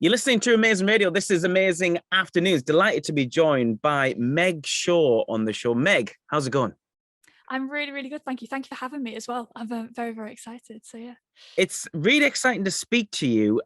You're listening to Amazing Radio. This is Amazing Afternoons. Delighted to be joined by Meg Shaw on the show. Meg, how's it going? I'm really, really good. Thank you. Thank you for having me as well. I'm very, very excited. So yeah. It's really exciting to speak to you.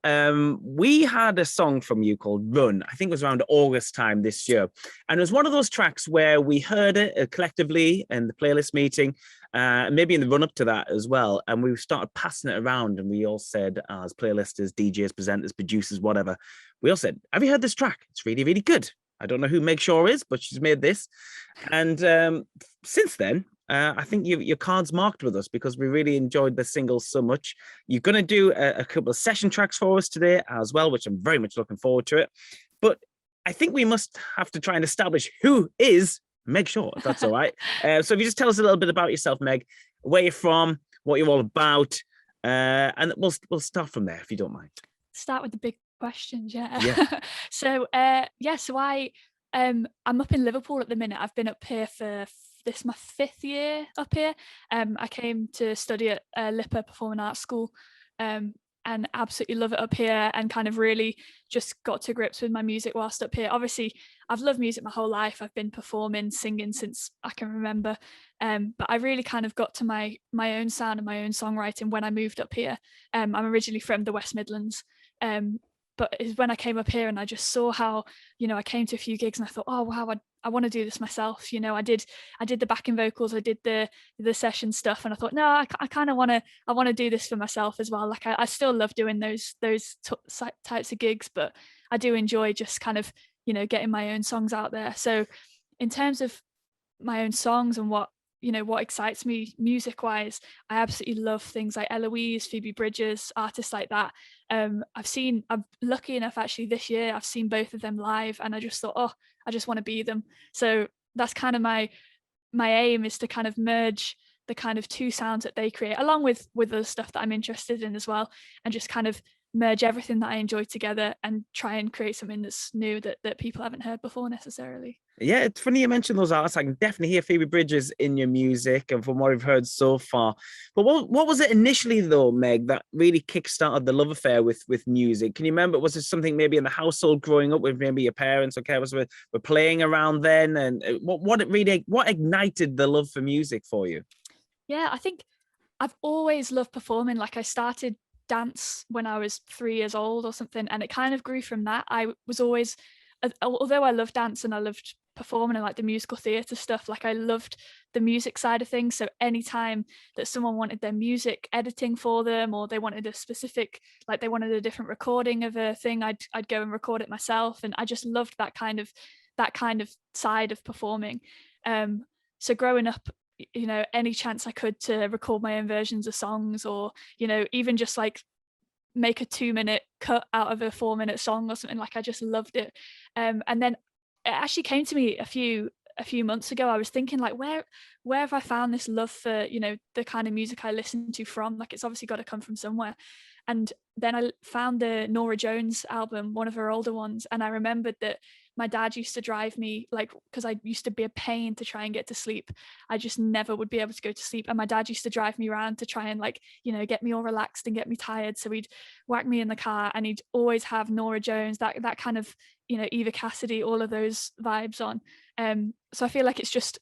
We had a song from you called Run. I think it was around August time this year. And it was one of those tracks where we heard it collectively in the playlist meeting, maybe in the run up to that as well. And we started passing it around and we all said, as playlisters, DJs, presenters, producers, whatever, we all said, have you heard this track? It's really, really good. I don't know who Meg Shaw is, but she's made this. And since then, I think your card's marked with us because we really enjoyed the single so much. You're going to do a couple of session tracks for us today as well, which I'm very much looking forward to it. But I think we must have to try and establish who is Meg Shaw, if that's all right. So if you just tell us a little bit about yourself, Meg, where you're from, what you're all about, and we'll start from there if you don't mind. Start with the big questions, yeah. Yeah. So I'm up in Liverpool at the minute. I've been up here for this is my 5th year up here. I came to study at LIPA Performing Arts School, and absolutely love it up here, and kind of really just got to grips with my music whilst up here. Obviously, I've loved music my whole life. I've been performing, singing since I can remember. But I really kind of got to my own sound and my own songwriting when I moved up here. I'm originally from the West Midlands. But it's when I came up here and I just saw how, I came to a few gigs and I thought, oh wow, I want to do this myself. I did the backing vocals, I did the session stuff, and I thought, no, I kind of want to do this for myself as well. Like I still love doing those types of gigs, but I do enjoy just kind of getting my own songs out there. So in terms of my own songs and what excites me music wise, I absolutely love things like Eloise, Phoebe Bridgers, artists like that. I'm lucky enough actually this year I've seen both of them live, and I just thought, oh, I just want to be them. So that's kind of my aim, is to kind of merge the kind of two sounds that they create along with the stuff that I'm interested in as well, and just kind of merge everything that I enjoy together and try and create something that's new that people haven't heard before necessarily. Yeah, it's funny you mentioned those artists. I can definitely hear Phoebe Bridgers in your music and from what I've heard so far. But what was it initially, though, Meg, that really kickstarted the love affair with music? Can you remember? Was it something maybe in the household growing up with maybe your parents or carers were playing around then? And what ignited the love for music for you? Yeah, I think I've always loved performing. Like I started dance when I was 3 years old or something, and it kind of grew from that. I was always, although I loved dance and I loved performing and like the musical theatre stuff, like I loved the music side of things. So anytime that someone wanted their music editing for them, or they wanted a specific, like they wanted a different recording of a thing, I'd go and record it myself. And I just loved that kind of side of performing. So growing up, any chance I could to record my own versions of songs, or even just like make a 2-minute cut out of a 4-minute song or something, like I just loved it. And then it actually came to me a few months ago. I was thinking, like, where have I found this love for the kind of music I listen to from? Like, it's obviously got to come from somewhere. And then I found the Norah Jones album, one of her older ones, and I remembered that my dad used to drive me, like, because I used to be a pain to try and get to sleep. I just never would be able to go to sleep, and my dad used to drive me around to try and, like, get me all relaxed and get me tired. So he'd whack me in the car and he'd always have Norah Jones, that kind of Eva Cassidy, all of those vibes on. So I feel like it's just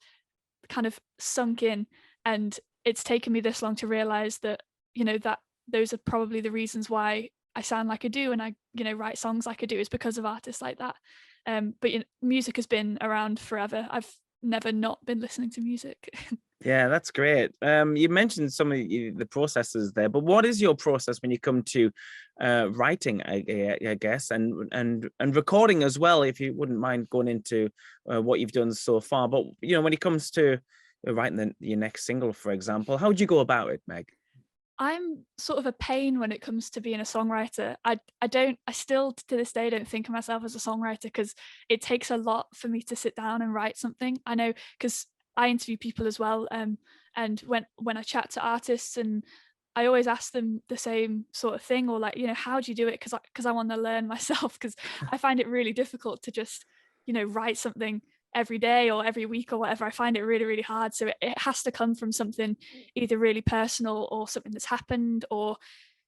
kind of sunk in, and it's taken me this long to realize that that those are probably the reasons why I sound like I do, and I write songs like I do, is because of artists like that. But music has been around forever. I've never not been listening to music. Yeah, that's great. You mentioned some of the processes there, but what is your process when you come to writing, I guess, and recording as well, if you wouldn't mind going into what you've done so far. But when it comes to writing your next single, for example, how would you go about it, Meg? I'm sort of a pain when it comes to being a songwriter. I still to this day don't think of myself as a songwriter, because it takes a lot for me to sit down and write something. I know, because I interview people as well, and when I chat to artists, and I always ask them the same sort of thing, or like, how do you do it? Because I want to learn myself, because I find it really difficult to just write something every day or every week or whatever. I find it really, really hard. So it has to come from something either really personal or something that's happened, or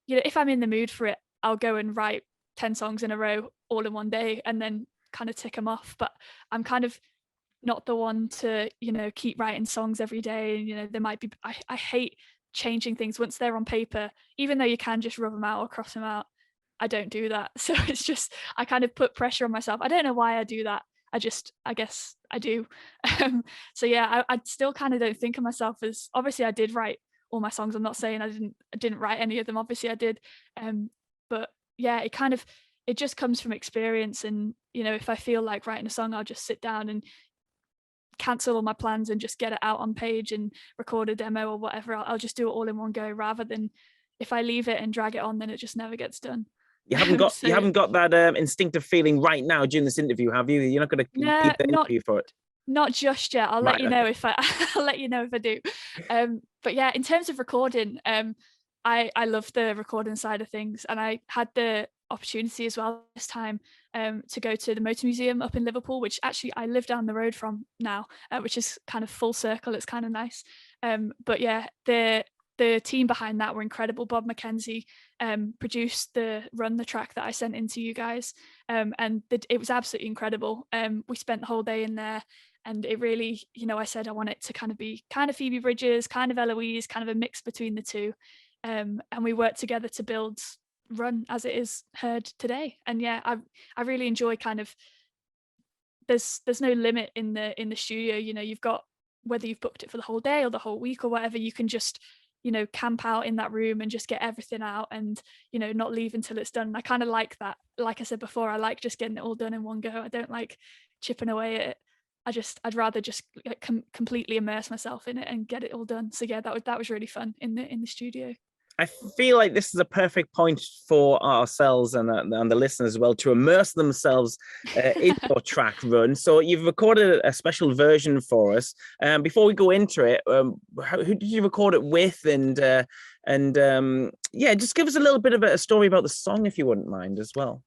if I'm in the mood for it, I'll go and write 10 songs in a row all in one day and then kind of tick them off. But I'm kind of not the one to, keep writing songs every day. And, there might be, I hate changing things once they're on paper, even though you can just rub them out or cross them out. I don't do that. So it's just, I kind of put pressure on myself. I don't know why I do that. I guess I do. So yeah, I still kind of don't think of myself as, obviously I did write all my songs. I'm not saying I didn't write any of them. Obviously I did. But yeah, it just comes from experience. And, if I feel like writing a song, I'll just sit down and cancel all my plans and just get it out on page and record a demo or whatever. I'll just do it all in one go, rather than if I leave it and drag it on, then it just never gets done. You haven't got that instinctive feeling right now during this interview, have you? You're not going to keep the interview for it. Not just yet. I'll let you know if I'll let you know if I do. But yeah, in terms of recording, I love the recording side of things, and I had the opportunity as well this time to go to the Motor Museum up in Liverpool, which actually I live down the road from now, which is kind of full circle. It's kind of nice. But yeah, the team behind that were incredible. Bob McKenzie produced the track that I sent in to you guys, and it was absolutely incredible. We spent the whole day in there, and it really, I said I want it to kind of be kind of Phoebe Bridgers, kind of Eloise, kind of a mix between the two. And we worked together to build Run as it is heard today. And yeah, I really enjoy kind of, there's no limit in the studio. You've got, whether you've booked it for the whole day or the whole week or whatever, you can just camp out in that room and just get everything out and not leave until it's done. And I kind of like that. Like I said before, I like just getting it all done in one go. I don't like chipping away at it. I'd rather just completely immerse myself in it and get it all done. So yeah, that was really fun in the studio. I feel like this is a perfect point for ourselves and the listeners as well to immerse themselves in your track Run. So you've recorded a special version for us. Before we go into it, who did you record it with? And yeah, just give us a little bit of a story about the song, if you wouldn't mind, as well.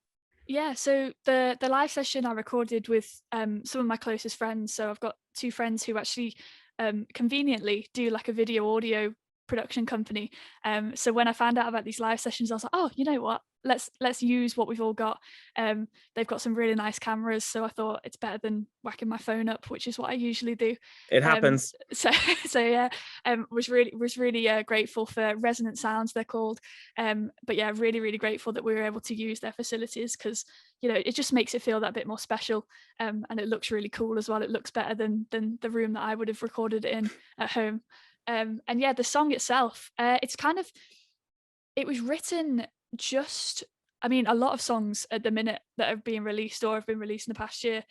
Yeah, so the live session I recorded with some of my closest friends. So I've got two friends who actually conveniently do like a video audio production company. So when I found out about these live sessions, I was like, oh, you know what? Let's use what we've all got. They've got some really nice cameras, so I thought it's better than whacking my phone up, which is what I usually do. It happens. So yeah, was really grateful for Resonant Sounds, they're called. But yeah, really grateful that we were able to use their facilities, because it just makes it feel that bit more special. And it looks really cool as well. It looks better than the room that I would have recorded it in at home. And yeah, the song itself, it was written a lot of songs at the minute that are being released or have been released in the past year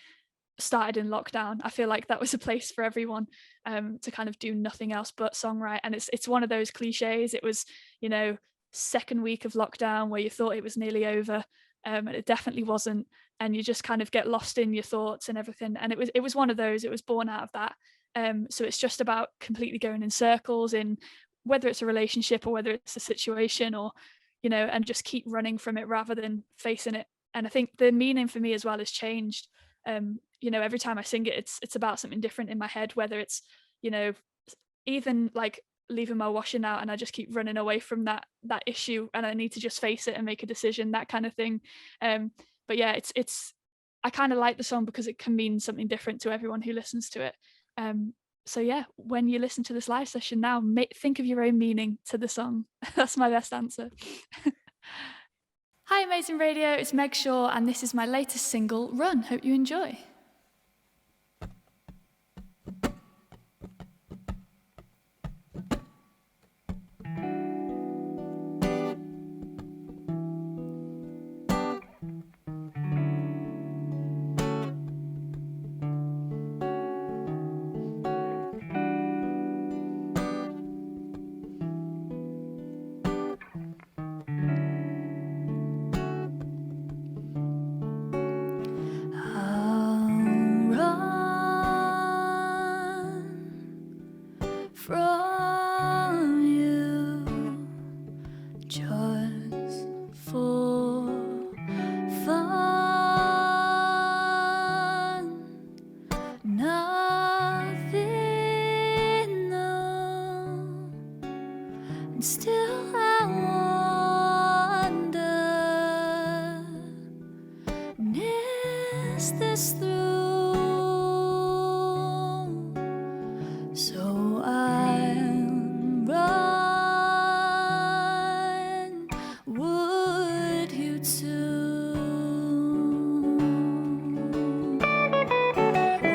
started in lockdown. I feel like that was a place for everyone to kind of do nothing else but songwrite. And it's one of those cliches. It was, second week of lockdown where you thought it was nearly over, and it definitely wasn't. And you just kind of get lost in your thoughts and everything. And it was one of those. It was born out of that. So it's just about completely going in circles in whether it's a relationship or whether it's a situation, or and just keep running from it rather than facing it. And I think the meaning for me as well has changed. Every time I sing it, it's about something different in my head, whether it's even like leaving my washing out and I just keep running away from that issue and I need to just face it and make a decision, that kind of thing. But yeah, it's I kind of like the song because it can mean something different to everyone who listens to it. So yeah, when you listen to this live session now, think of your own meaning to the song. That's my best answer. Hi Amazing Radio, it's Meg Shaw and this is my latest single, Run. Hope you enjoy. Fun. is this through? So I'll run. Would you too?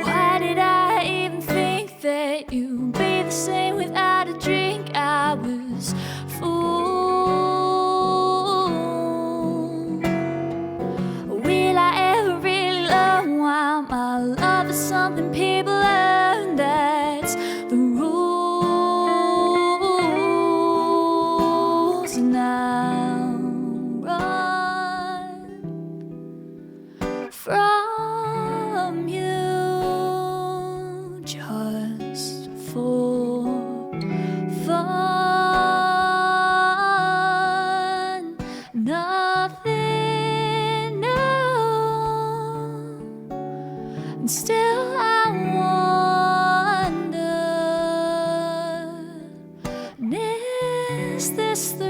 Why did I even think that you'd be the same without a drink? I was fooled. Will I ever really learn why my love is something people learn? That's the rules. And I'll run from you just for fun. Nothing new, and still I wonder, is this through?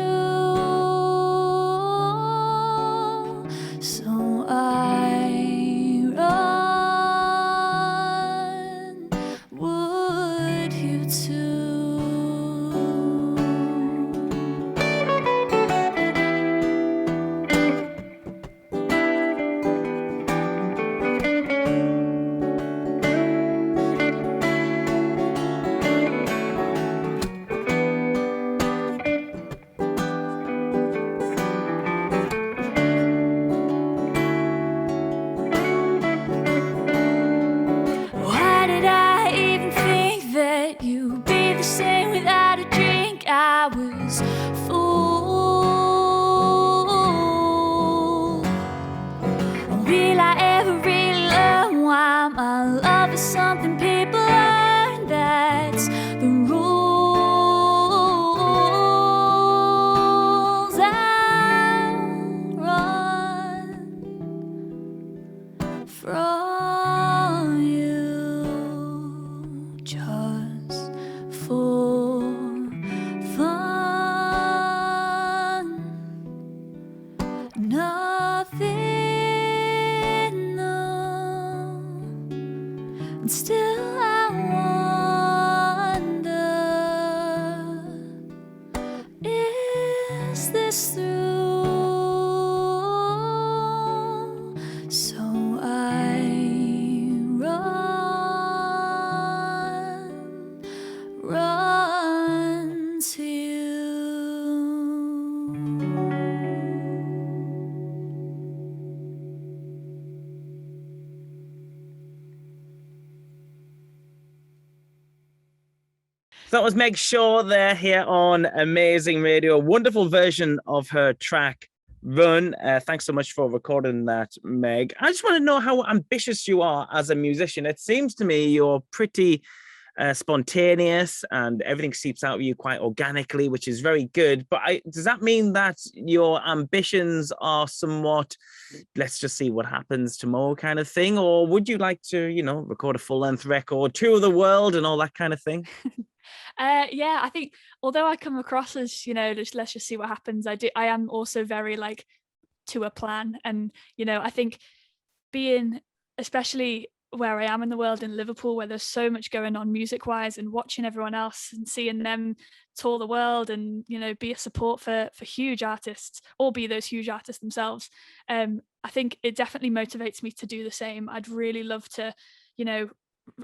So I run. Would you too? Why did I even think that you'd be the same without a drink? I was fooled. Will I ever really learn why my love is something people learn? That's the rules. I'll run from you just for fun. Nothing new, and still I wonder, is this through? So I run to you. So that was Meg Shaw there here on Amazing Radio. Wonderful version of her track, Run. Thanks so much for recording that, Meg. I just want to know how ambitious you are as a musician. It seems to me you're pretty spontaneous and everything seeps out of you quite organically, which is very good. But does that mean that your ambitions are somewhat, let's just see what happens tomorrow kind of thing? Or would you like to, record a full-length record, tour the world and all that kind of thing? Yeah, I think although I come across as, let's just see what happens, I am also very like to a plan. And, I think being, especially where I am in the world in Liverpool, where there's so much going on music wise, and watching everyone else and seeing them tour the world and, be a support for huge artists, or be those huge artists themselves. I think it definitely motivates me to do the same. I'd really love to,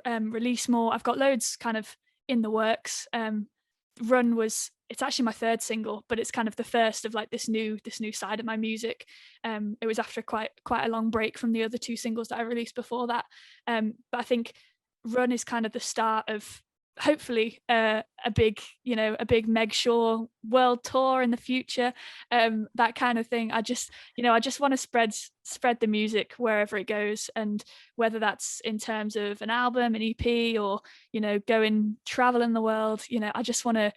release more. I've got loads kind of in the works. Run it's actually my third single, but it's kind of the first of like this new side of my music. It was after quite a long break from the other two singles that I released before that. But I think Run is kind of the start of hopefully a big Meg Shaw world tour in the future, that kind of thing. I just want to spread the music wherever it goes, and whether that's in terms of an album, an EP, or going traveling the world. I just want to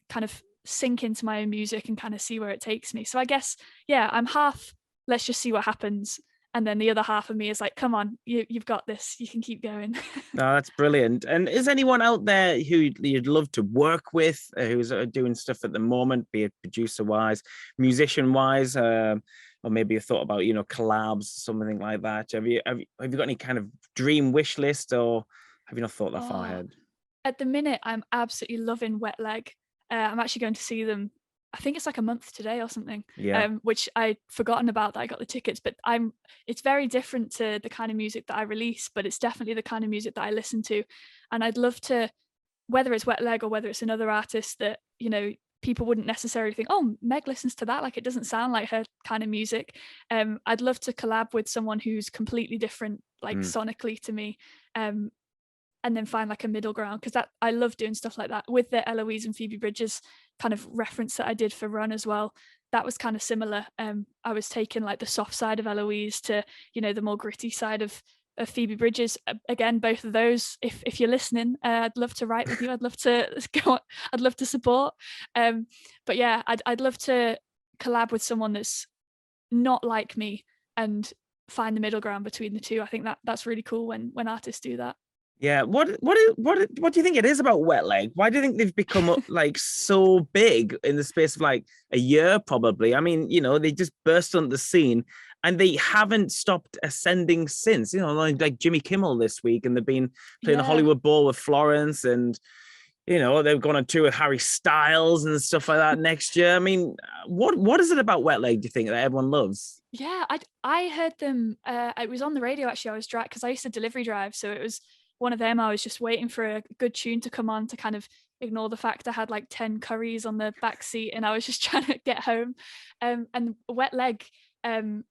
kind of sink into my own music and kind of see where it takes me. So I guess, yeah, I'm half let's just see what happens, and then the other half of me is like, come on, you've got this, you can keep going. No, that's brilliant. And is anyone out there who you'd love to work with, who's doing stuff at the moment, be it producer wise, musician wise, or maybe a thought about, you know, collabs, something like that? Have you got any kind of dream wish list, or have you not thought that far Oh, ahead? at the minute, I'm absolutely loving Wet Leg. I'm actually going to see them. I think it's like a month today or something. Yeah. Which I'd forgotten about that I got the tickets. But it's very different to the kind of music that I release, but it's definitely the kind of music that I listen to, and I'd love to, whether it's Wet Leg or whether it's another artist that, you know, people wouldn't necessarily think, oh, Meg listens to that, like it doesn't sound like her kind of music. I'd love to collab with someone who's completely different, like sonically to me. And then find like a middle ground, because that I love doing stuff like that. With the Eloise and Phoebe Bridgers kind of reference that I did for Run as well, that was kind of similar. I was taking like the soft side of Eloise to, you know, the more gritty side of Phoebe Bridgers. Again, both of those, if you're listening, I'd love to write with you. I'd love to go on, I'd love to support. But yeah, I'd love to collab with someone that's not like me and find the middle ground between the two. I think that's really cool when artists do that. Yeah, what do you think it is about Wet Leg? Why do you think they've become like so big in the space of like a year, probably? I mean, you know, they just burst on the scene and they haven't stopped ascending since. You know, like Jimmy Kimmel this week, and they've been playing the Hollywood Bowl with Florence, and you know, they've gone on tour with Harry Styles and stuff like that next year. I mean, what is it about Wet Leg, do you think, that everyone loves? Yeah, I heard them. It was on the radio actually. I was because I used to delivery drive, so it was one of them. I was just waiting for a good tune to come on to kind of ignore the fact I had like 10 curries on the back seat, and I was just trying to get home. And Wet Leg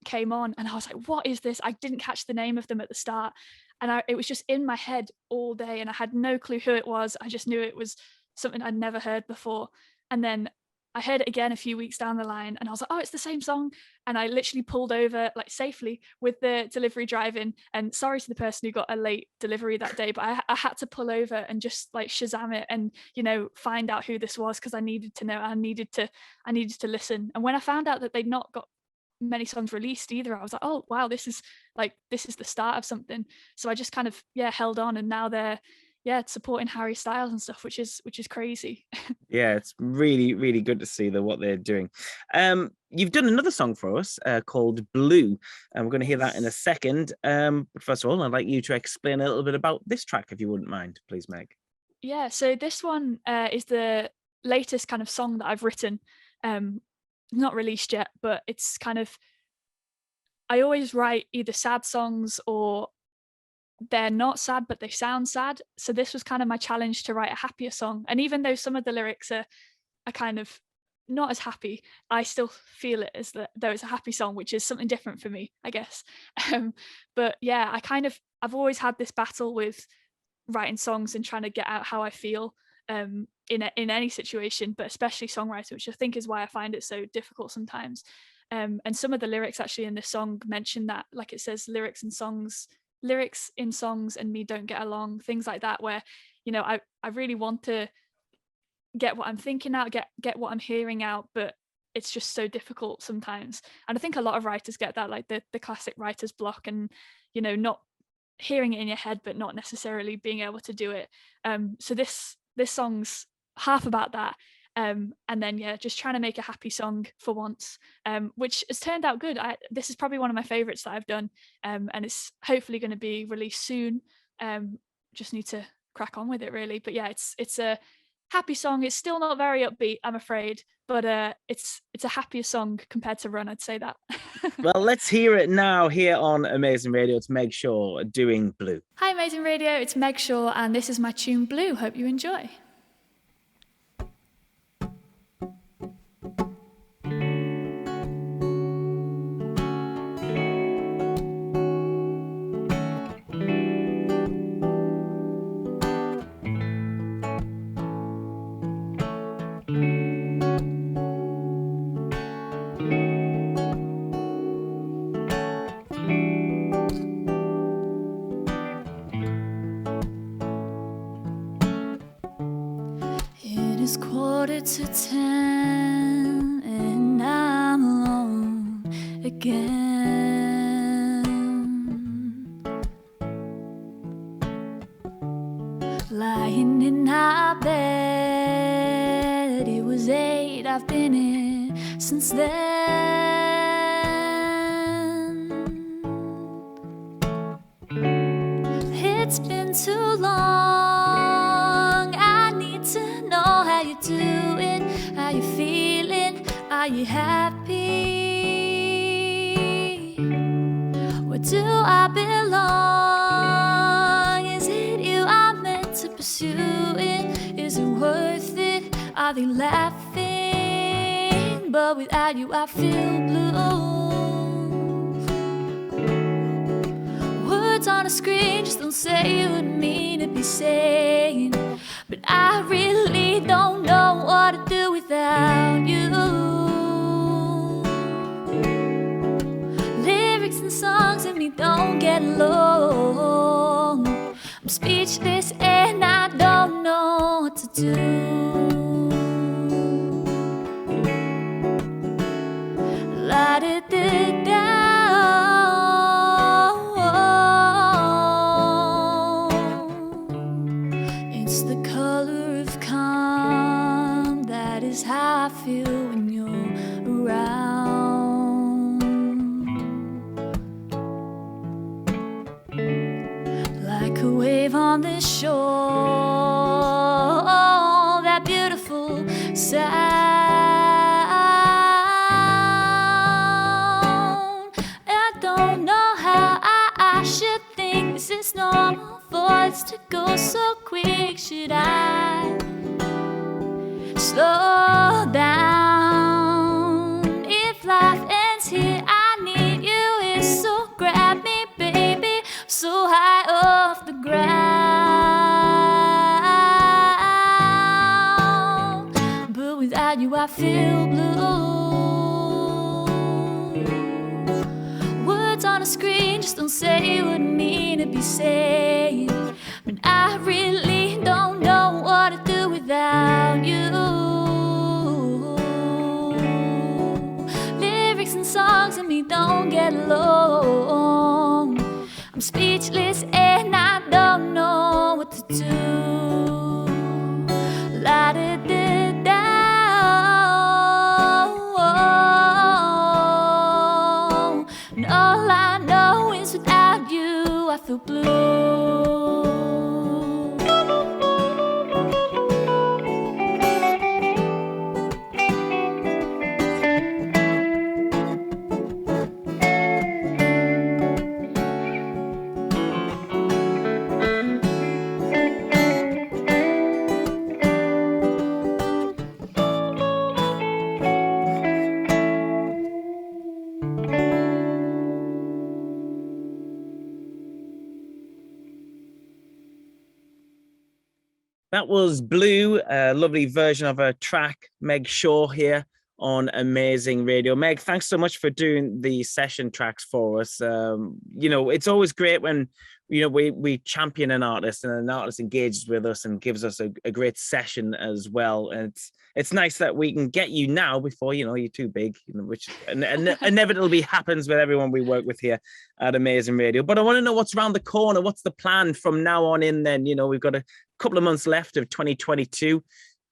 came on, and I was like, "What is this?" I didn't catch the name of them at the start, and it was just in my head all day, and I had no clue who it was. I just knew it was something I'd never heard before, and then I heard it again a few weeks down the line, and I was like, "Oh, it's the same song." And I literally pulled over like safely with the delivery driving. And sorry to the person who got a late delivery that day, but I had to pull over and just like Shazam it and, you know, find out who this was, because I needed to know. I needed to listen. And when I found out that they'd not got many songs released either, I was like, oh wow, this is the start of something. So I just kind of held on, and now they're supporting Harry Styles and stuff, which is crazy. Yeah, it's really, really good to see what they're doing. You've done another song for us called Blue, and we're going to hear that in a second. But first of all, I'd like you to explain a little bit about this track, if you wouldn't mind, please, Meg. Yeah, so this one is the latest kind of song that I've written. Not released yet, but it's kind of, I always write either sad songs or they're not sad, but they sound sad. So this was kind of my challenge to write a happier song. And even though some of the lyrics are kind of not as happy, I still feel it as though it's a happy song, which is something different for me, I guess. But yeah, I've always had this battle with writing songs and trying to get out how I feel in any situation, but especially songwriting, which I think is why I find it so difficult sometimes. And some of the lyrics actually in this song mention that, like it says, lyrics in songs and me don't get along, things like that, where, you know, I really want to get what I'm thinking out, get what I'm hearing out, but it's just so difficult sometimes. And I think a lot of writers get that, like the classic writer's block, and, you know, not hearing it in your head but not necessarily being able to do it. So this song's half about that, and then just trying to make a happy song for once, which has turned out good. This is probably one of my favorites that I've done, and it's hopefully going to be released soon. Just need to crack on with it really, but yeah, it's a happy song. It's still not very upbeat, I'm afraid, but it's a happier song compared to Run, I'd say that. Well, let's hear it now here on Amazing Radio. It's Meg Shaw doing Blue. Hi Amazing Radio, it's Meg Shaw, and this is my tune Blue. Hope you enjoy. It's 9:45 and I'm alone again, lying in our bed. It was 8, I've been here since then. It's been too long. I need to know how you're doing, how you feeling, are you happy? Where do I belong? Is it you I'm meant to pursue it? Is it worth it? Are they laughing? But without you I feel blue. Words on a screen just don't say what I mean to be saying. But I really don't know what to do without you. Lyrics and songs in me don't get along. I'm speechless and I don't know what to do. La da da da. It's the color of calm. That is how I feel when you're around. Like a wave on the shore, that beautiful sound. I don't know how I should think this is normal for us to go so quick. Should I slow down? If life ends here, I need you here, so grab me, baby, so high off the ground. But without you I feel blue. Words on a screen just don't say what I mean to be saying. But I really don't know what to do without you. Lyrics and songs in me don't get along. I'm speechless and I don't know what to do. La da da da. And all I know is without you I feel blue. That was Blue, a lovely version of a track. Meg Shaw here on Amazing Radio. Meg, thanks so much for doing the session tracks for us. You know, it's always great when, you know, we champion an artist and an artist engages with us and gives us a great session as well. And it's nice that we can get you now before, you know, you're too big, you know, which inevitably happens with everyone we work with here at Amazing Radio. But I want to know what's around the corner. What's the plan from now on in then? You know, we've got a couple of months left of 2022.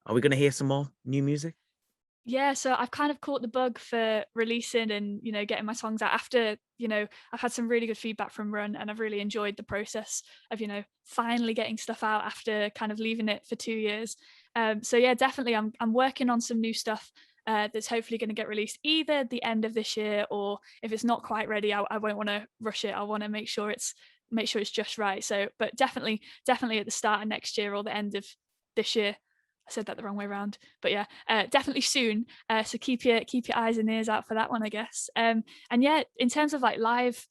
Are we going to hear some more new music? Yeah, so I've kind of caught the bug for releasing and, you know, getting my songs out after, you know, I've had some really good feedback from Run and I've really enjoyed the process of, you know, finally getting stuff out after kind of leaving it for 2 years. So yeah, definitely I'm working on some new stuff that's hopefully going to get released either the end of this year, or if it's not quite ready, I won't want to rush it. I want to make sure it's just right. So, but definitely at the start of next year or the end of this year. I said that the wrong way around, but yeah, definitely soon. So keep your eyes and ears out for that one, I guess. And yeah, in terms of like live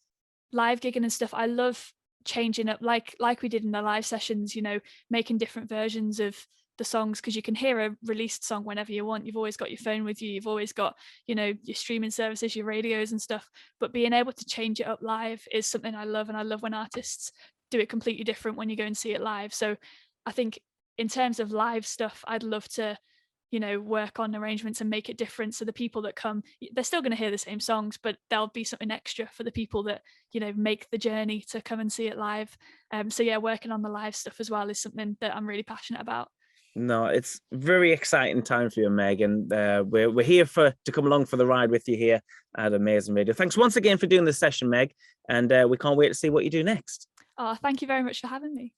gigging and stuff, I love changing up like we did in the live sessions, you know, making different versions of the songs, because you can hear a released song whenever you want. You've always got your phone with you, you've always got, you know, your streaming services, your radios and stuff, but being able to change it up live is something I love. And I love when artists do it completely different when you go and see it live. So I think in terms of live stuff, I'd love to, you know, work on arrangements and make it different, so the people that come, they're still going to hear the same songs, but there'll be something extra for the people that, you know, make the journey to come and see it live. So yeah, working on the live stuff as well is something that I'm really passionate about. No, it's very exciting time for you, Meg, and we're here to come along for the ride with you here at Amazing Radio. Thanks once again for doing this session, Meg, and we can't wait to see what you do next. Oh, thank you very much for having me.